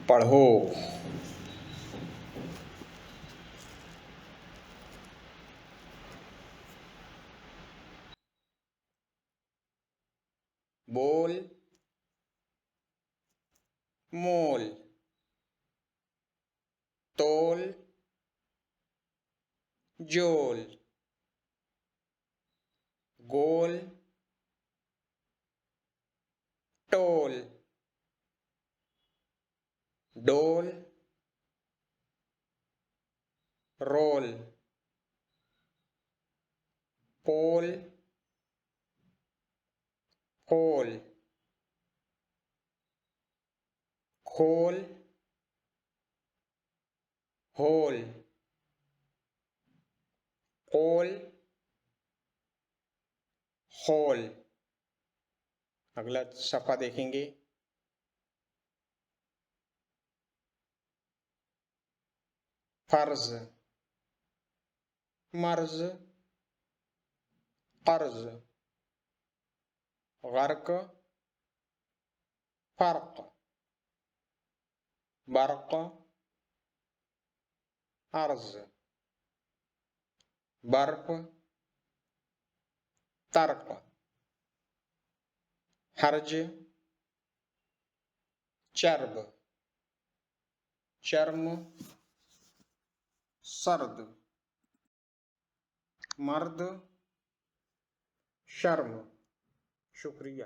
पढ़ो। बोल, मोल, तोल, जोल, गोल, टोल, डोल, रोल, पोल, खोल, खोल, होल, ओल, होल। अगला सफ़ा देखेंगे। फर्ज, मर्ज, कर्ज, गर्क, फर्क, बर्क, अर्ज, बर्फ, तर्क, हर्ज, चर्ब, चर्म, सर्द, मर्द, शर्म। शुक्रिया।